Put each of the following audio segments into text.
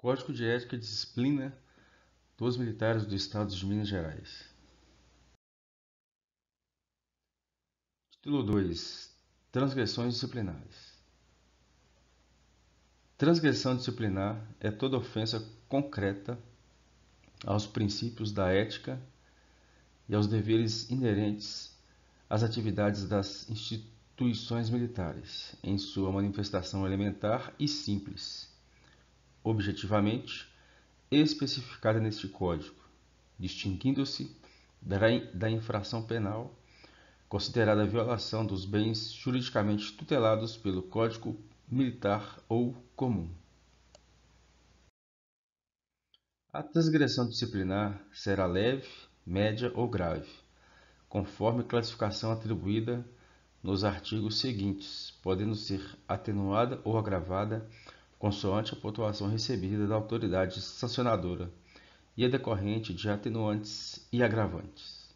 Código de Ética e Disciplina dos Militares do Estado de Minas Gerais. Título 2. Transgressões disciplinares. Transgressão disciplinar é toda ofensa concreta aos princípios da ética e aos deveres inerentes às atividades das instituições militares, em sua manifestação elementar e simples, objetivamente especificada neste Código, distinguindo-se da infração penal considerada violação dos bens juridicamente tutelados pelo Código Militar ou Comum. A transgressão disciplinar será leve, média ou grave, conforme classificação atribuída nos artigos seguintes, podendo ser atenuada ou agravada consoante a pontuação recebida da autoridade sancionadora e é decorrente de atenuantes e agravantes.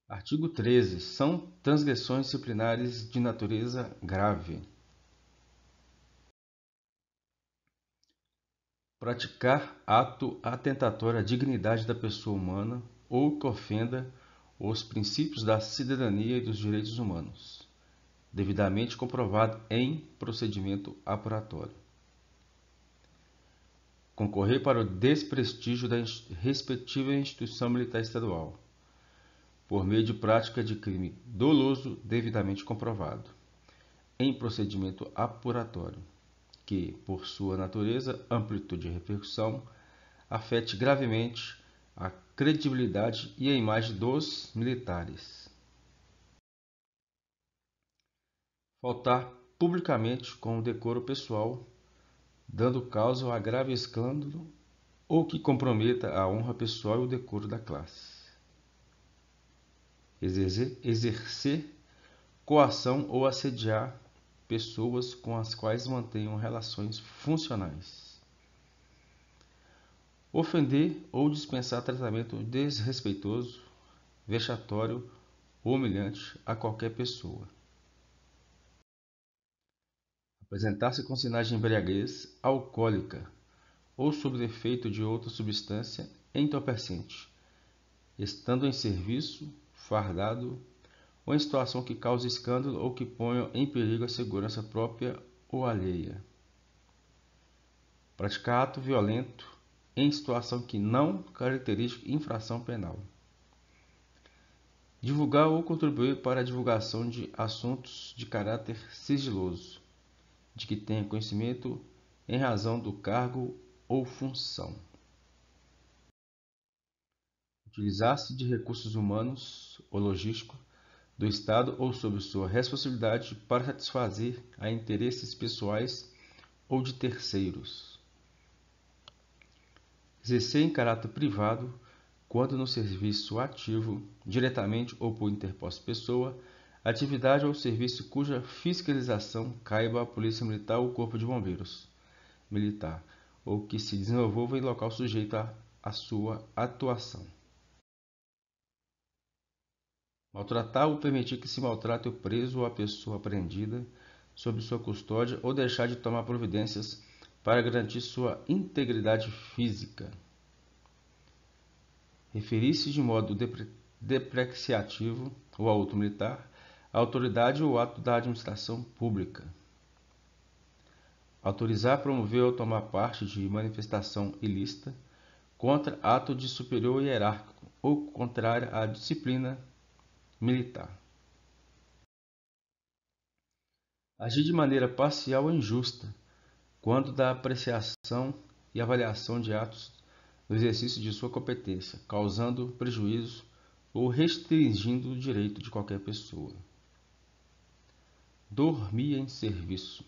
Artigo 13. São transgressões disciplinares de natureza grave. Praticar ato atentatório à dignidade da pessoa humana ou que ofenda os princípios da cidadania e dos direitos humanos, devidamente comprovado em procedimento apuratório. Concorrer para o desprestígio da respectiva instituição militar estadual, por meio de prática de crime doloso devidamente comprovado, em procedimento apuratório, que, por sua natureza, amplitude e repercussão, afete gravemente a credibilidade e a imagem dos militares. Faltar publicamente com o decoro pessoal, dando causa a grave escândalo ou que comprometa a honra pessoal e o decoro da classe. Exercer coação ou assediar pessoas com as quais mantenham relações funcionais. Ofender ou dispensar tratamento desrespeitoso, vexatório ou humilhante a qualquer pessoa. Apresentar-se com sinais de embriaguez alcoólica ou sob efeito de outra substância entorpecente, estando em serviço, fardado ou em situação que cause escândalo ou que ponha em perigo a segurança própria ou alheia. Praticar ato violento em situação que não caracterize infração penal. Divulgar ou contribuir para a divulgação de assuntos de caráter sigiloso, de que tenha conhecimento em razão do cargo ou função. Utilizar-se de recursos humanos ou logísticos do Estado ou sob sua responsabilidade para satisfazer a interesses pessoais ou de terceiros. Exercer em caráter privado, quando no serviço ativo, diretamente ou por interposta pessoa, atividade ou serviço cuja fiscalização caiba à Polícia Militar ou Corpo de Bombeiros Militar, ou que se desenvolva em local sujeito à sua atuação. Maltratar ou permitir que se maltrate o preso ou a pessoa apreendida sob sua custódia ou deixar de tomar providências para garantir sua integridade física. Referir-se de modo depreciativo ou a outro militar, a autoridade ou ato da administração pública. Autorizar, promover ou tomar parte de manifestação ilícita contra ato de superior hierárquico ou contrária à disciplina militar. Agir de maneira parcial ou injusta, quando da apreciação e avaliação de atos no exercício de sua competência, causando prejuízo ou restringindo o direito de qualquer pessoa. Dormir em serviço.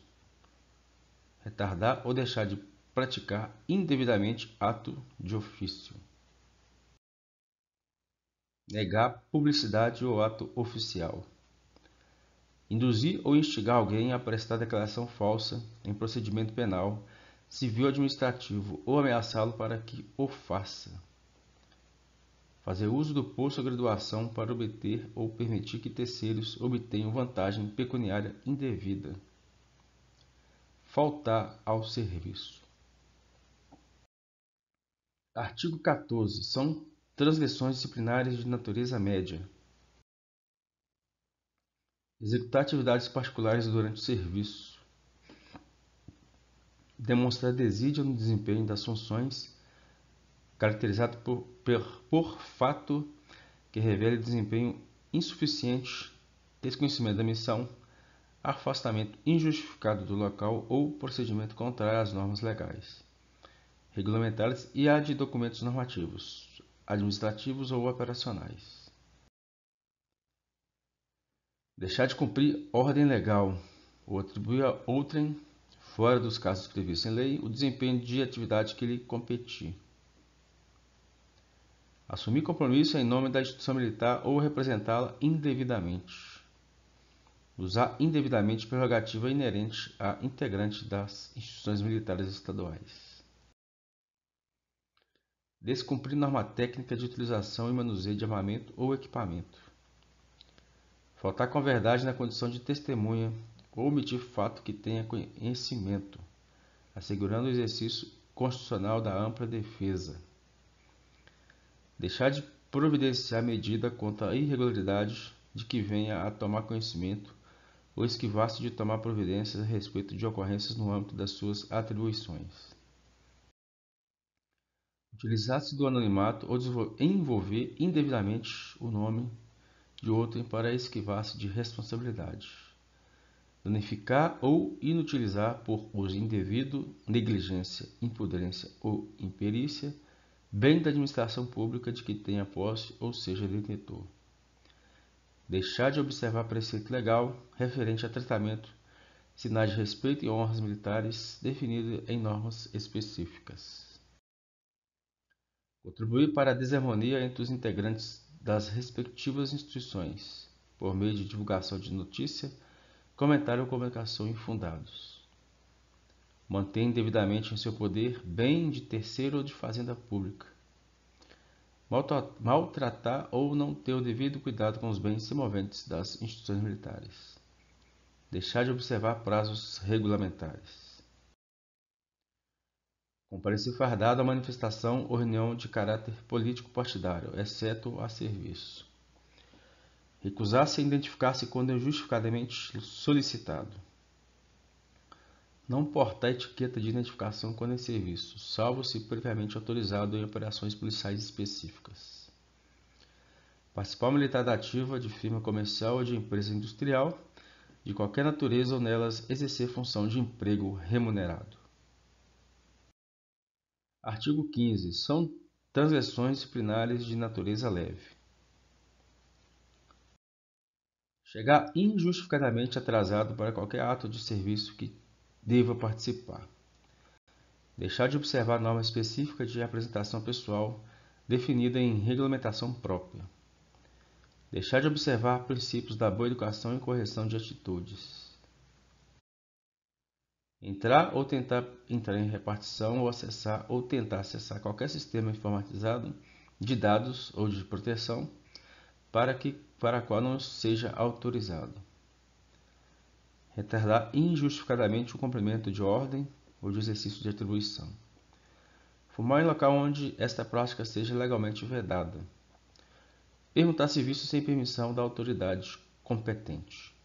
Retardar ou deixar de praticar indevidamente ato de ofício. Negar publicidade ou ato oficial. Induzir ou instigar alguém a prestar declaração falsa em procedimento penal, civil ou administrativo ou ameaçá-lo para que o faça. Fazer uso do posto ou graduação para obter ou permitir que terceiros obtenham vantagem pecuniária indevida. faltar ao serviço. Artigo 14. São transgressões disciplinares de natureza média. Executar atividades particulares durante o serviço. Demonstrar desídia no desempenho das funções, caracterizado por fato que revele desempenho insuficiente, desconhecimento da missão, afastamento injustificado do local ou procedimento contrário às normas legais, regulamentares e a de documentos normativos, administrativos ou operacionais. Deixar de cumprir ordem legal ou atribuir a outrem, fora dos casos previstos em lei, o desempenho de atividade que lhe competir. Assumir compromisso em nome da instituição militar ou representá-la indevidamente. Usar indevidamente prerrogativa inerente a integrante das instituições militares estaduais. Descumprir norma técnica de utilização e manuseio de armamento ou equipamento. Faltar com a verdade na condição de testemunha ou omitir fato que tenha conhecimento, assegurando o exercício constitucional da ampla defesa. Deixar de providenciar medida contra a irregularidade de que venha a tomar conhecimento ou esquivar-se de tomar providências a respeito de ocorrências no âmbito das suas atribuições. Utilizar-se do anonimato ou envolver indevidamente o nome de outrem para esquivar-se de responsabilidade. Danificar ou inutilizar por uso indevido, negligência, imprudência ou imperícia, bem da administração pública de que tenha posse ou seja detentor. Deixar de observar preceito legal referente a tratamento, sinais de respeito e honras militares definidos em normas específicas. Contribuir para a desarmonia entre os integrantes das respectivas instituições, por meio de divulgação de notícia, comentário ou comunicação infundados. Mantém devidamente em seu poder bem de terceiro ou de fazenda pública. Maltratar ou não ter o devido cuidado com os bens semoventes das instituições militares. Deixar de observar prazos regulamentares. Comparecer fardado à manifestação ou reunião de caráter político-partidário, exceto a serviço. Recusar-se a identificar-se quando injustificadamente solicitado. Não portar etiqueta de identificação quando em serviço, salvo se previamente autorizado em operações policiais específicas. Participar militar da ativa de firma comercial ou de empresa industrial, de qualquer natureza ou nelas exercer função de emprego remunerado. Artigo 15. São transgressões disciplinares de natureza leve. Chegar injustificadamente atrasado para qualquer ato de serviço que deva participar. Deixar de observar norma específica de apresentação pessoal definida em regulamentação própria. Deixar de observar princípios da boa educação e correção de atitudes. Entrar ou tentar entrar em repartição ou tentar acessar qualquer sistema informatizado de dados ou de proteção para a qual não seja autorizado. Retardar injustificadamente o cumprimento de ordem ou de exercício de atribuição. Fumar em local onde esta prática seja legalmente vedada. Permutar serviço sem permissão da autoridade competente.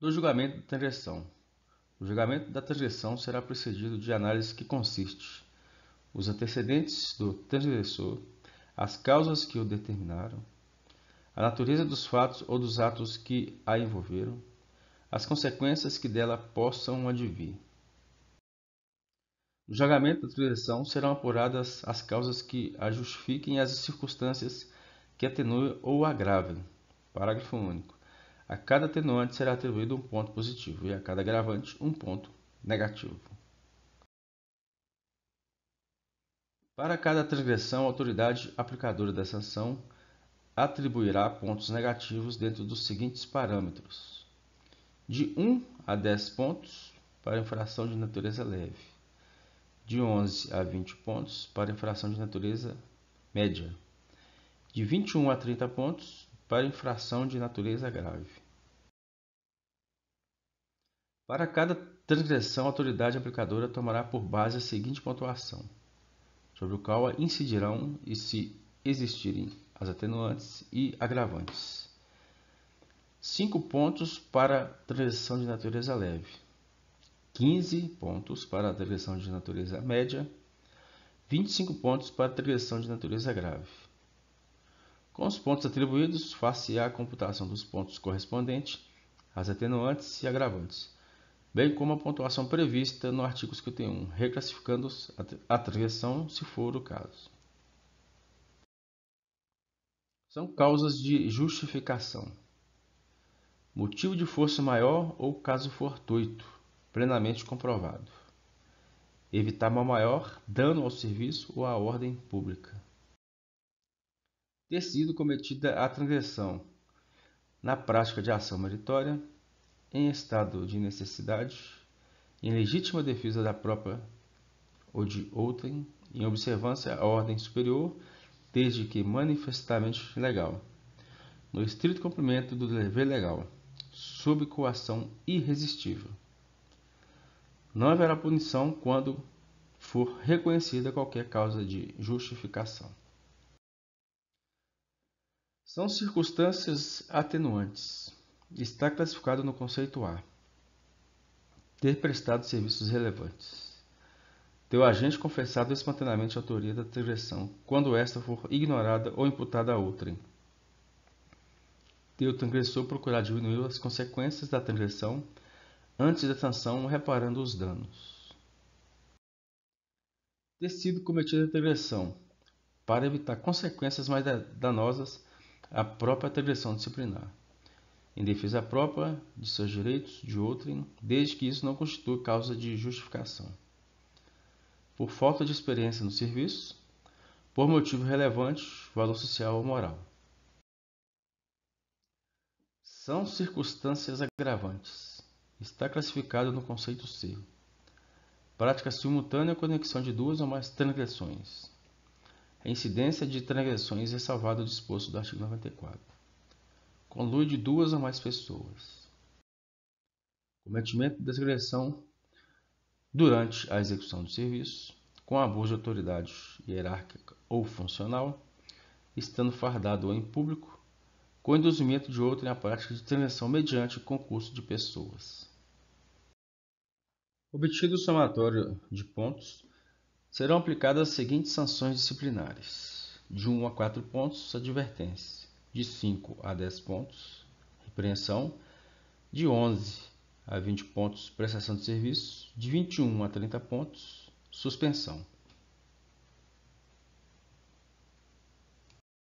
Do julgamento da transgressão. O julgamento da transgressão será precedido de análise que consiste os antecedentes do transgressor, as causas que o determinaram, a natureza dos fatos ou dos atos que a envolveram, as consequências que dela possam advir. No julgamento da transgressão serão apuradas as causas que a justifiquem e as circunstâncias que atenuem ou agravem. Parágrafo único. A cada atenuante será atribuído um ponto positivo e a cada agravante um ponto negativo. Para cada transgressão, a autoridade aplicadora da sanção atribuirá pontos negativos dentro dos seguintes parâmetros: de 1 a 10 pontos para infração de natureza leve, de 11 a 20 pontos para infração de natureza média, de 21 a 30 pontos para infração de natureza grave. Para cada transgressão, a autoridade aplicadora tomará por base a seguinte pontuação, sobre o qual incidirão e se existirem as atenuantes e agravantes. 5 pontos para transgressão de natureza leve, 15 pontos para a transgressão de natureza média, 25 pontos para a transgressão de natureza grave. Com os pontos atribuídos, far-se-á a computação dos pontos correspondentes às atenuantes e agravantes, bem como a pontuação prevista no artigo 51, reclassificando-os a transgressão, se for o caso. São causas de justificação. Motivo de força maior ou caso fortuito, plenamente comprovado. Evitar mal maior, dano ao serviço ou à ordem pública. Ter sido cometida a transgressão na prática de ação meritória, em estado de necessidade, em legítima defesa da própria ou de outrem, em observância à ordem superior, desde que manifestamente legal, no estrito cumprimento do dever legal, sob coação irresistível. Não haverá punição quando for reconhecida qualquer causa de justificação. São circunstâncias atenuantes. Está classificado no conceito A. Ter prestado serviços relevantes. Ter o agente confessado espontaneamente a autoria da transgressão, quando esta for ignorada ou imputada a outrem. Ter o transgressor procurar diminuir as consequências da transgressão antes da sanção, reparando os danos. Ter sido cometida a transgressão, para evitar consequências mais danosas à própria transgressão disciplinar, em defesa própria de seus direitos de outrem, desde que isso não constitua causa de justificação. Por falta de experiência no serviço, por motivo relevante, valor social ou moral. São circunstâncias agravantes. Está classificado no conceito C. Prática simultânea ou conexão de duas ou mais transgressões. A incidência de transgressões é salvado do disposto do artigo 94. Conluio de duas ou mais pessoas. Cometimento de transgressão durante a execução do serviço, com abuso de autoridade hierárquica ou funcional, estando fardado ou em público, com induzimento de outrem à prática de transgressão mediante concurso de pessoas. Obtido o somatório de pontos, serão aplicadas as seguintes sanções disciplinares: de 1 a 4 pontos, advertência; de 5 a 10 pontos, repreensão; de 11 a 20 pontos, prestação de serviço; de 21 a 30 pontos, suspensão.